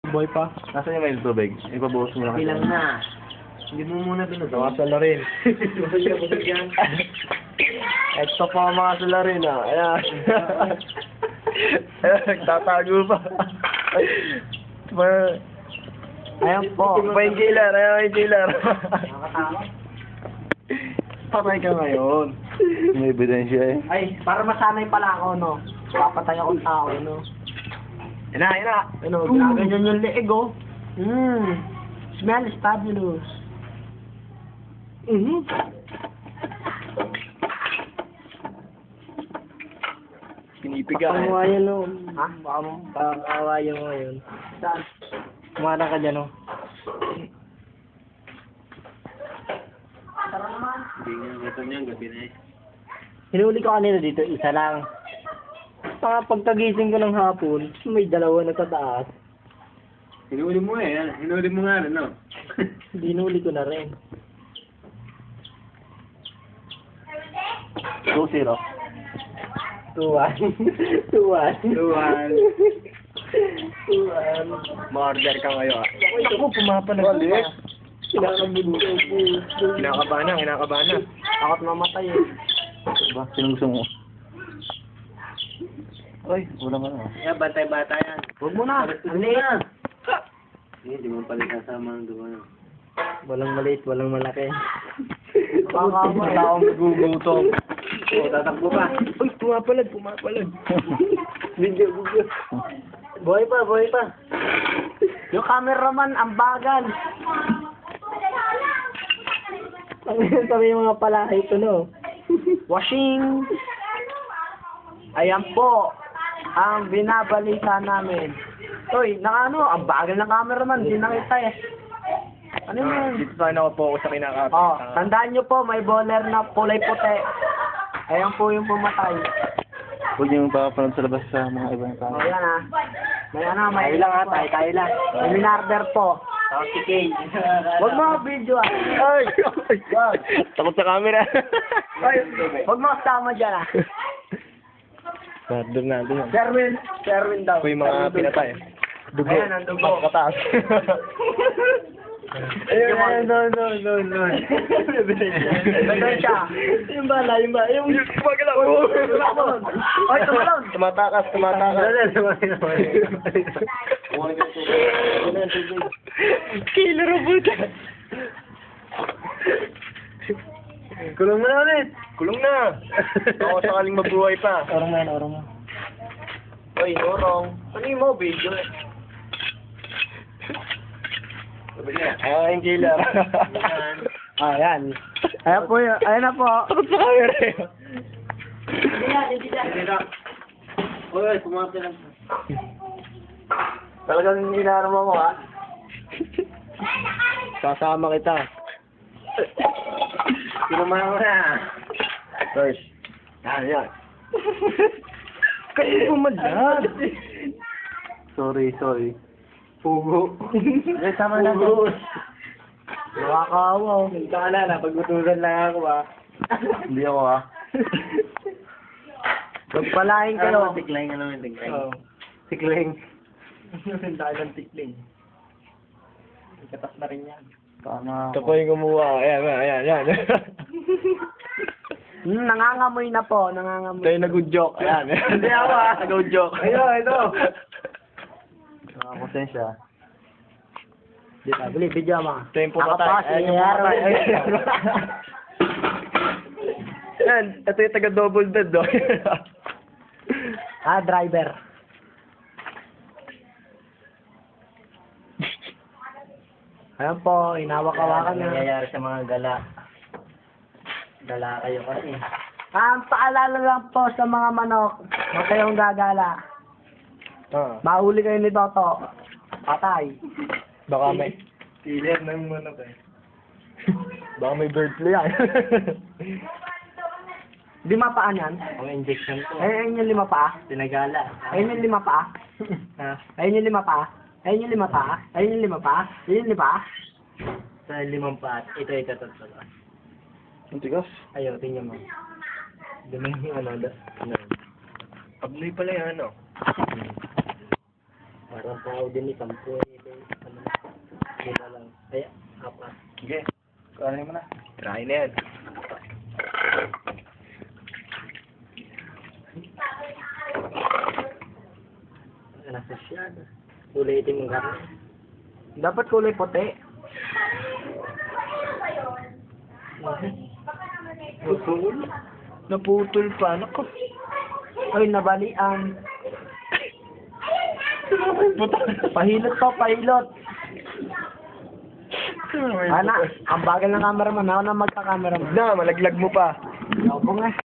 Boy pa. Nasaan yung may tubig? Ipabuhos mo lang. Bilang na. Hindi mo muna binudok. Mga salarin. Ito pa mga salarin ah. Ayan. Ayan, nagtatago pa. Ayan po. Pa yung killer. Ayan yung killer. Nakakatakot. Patay ka ngayon. May ebidensya eh. Ay, para masanay pala ako, no? Papatay akong tao, no? Yan na, yan na. Ano, ginaganyan yung leeg, oh. Smells fabulous. Pinipiga. Pakawayan, no? Ha? Pakawayan mo yun. Saan? Kumana ka dyan, no? Tara naman. Hindi nga, ito niya, gabi na eh. Hinuli ko kanina dito, isa lang. Pagkagising ko ng hapon, may dalawa na tataas. Hinuli mo eh, hinuli mo nga rin, no? Hinuli ko na rin. 2-0. 2-1. 2-1. 2-1. 2-1. Ma-order ka ngayon ah. Ito ko, pumapalag. Balik. Kinakabahan. Kinakabahan na. Ako't mamatay eh. Ba, sinong gusto mo? Ay, wala ka na. Yeah, bantay-bata yan. Huwag mo na. Ang liit. Hindi mo pala kasama ng duwa. Walang maliit, walang malaki. Wala akong gugutom. O, tatakbo pa. Uy, pumapalag. Video. Buhay pa. Yung cameraman, ang bagal. Sabi yung mga pala, ito no. Washing. Ayan po, ang binabalita namin. Uy, ang bagal ng cameraman, hindi nakita eh. Ano yun? Dito tayo nakapokus sa kinakapit. Oh, tandaan nyo po, may bowler na kulay puti. Ayan po yung pumatay. Huwag niyo papanood sa labas sa mga ibang tao. Oh, yan ah. May tayo lang ha, tayo lang. May minarder po. Si Kay. Huwag mo video ah. Ay! Takot sa camera. Ay, huwag mo kasama dyan ah. Doon natin yun. Sherwin daw. Ito yung mga pinatay. Dugo. Ayan, ang dugo. Kataas. Ayun, no. Ganun siya. Yung bala. Yung Gumagalaw. Ay, tumalon. Tumatakas. Killer of buta. Kulong na ulit. Kulong na. Ako sakaling mabuhay pa. Orong mo. Oy, orong. Ano yung mo, video eh? Yung killer. Ayan. Ayan po yun. Ayan na po. Takot sa camera eh. Hindi yan. Uy, kumapit lang. Talagang inarama mo ha. Sasama kita. Sinumama mo na. First. Yan. Kayo pumadad. Sorry. Pugo. Tama na. Nakakawa. Hindi ka na. Pagbutulan lang ako ha. Hindi ako ah. Pagpalain kayo. Tikling. Oh. Tikling. Tayo ng tikling. Katas na rin yan. Tama Ito po yung gumawa. Ayan. Nangangamoy na po. Ito yung nag-good joke. Ayan. Hindi ako ah. Nag-good joke. Ito. Nakakonsensya. Bili, video mo. Ito yung pumatay. Ayan yung pumatay. Ayan. Ito yung taga-double dead. Driver. Ayan po, inawak-awakan na. nangyayari sa mga gala. Gala kayo kasi. Paalala lang po sa mga manok, huwag kayong gagala. Mahuli kayo ni Toto. Patay. Baka may killer ng manok eh. Baka may bird flu yan. Lima paa niyan? Ang injection ko. Ayun yung lima paa. Pinagala. Ayun yung lima paa. Ayun yung lima paa. Ayun yung lima paa. Ayun yung lima paa. Ayun yung lima paa. Sa 5 paat. Ito. Ang tigas. Ayaw, tingnan mo. Ganun yung ano. Abloy pala yan ano. Parang po tao din ni 10. Ano, 5 lang. Ay, 4. Sige. Kuhanin mo na. Try na yan. Nasa siya. Kulay itim ang karne. Dapat kulay puti. Naputol pa. Nako. Ay, nabalian. Puta. Pahilot pa, pahilot. Ana, ang bagal ng cameraman. Ako na magka-cameraman. Na, malaglag mo pa. Ako nga.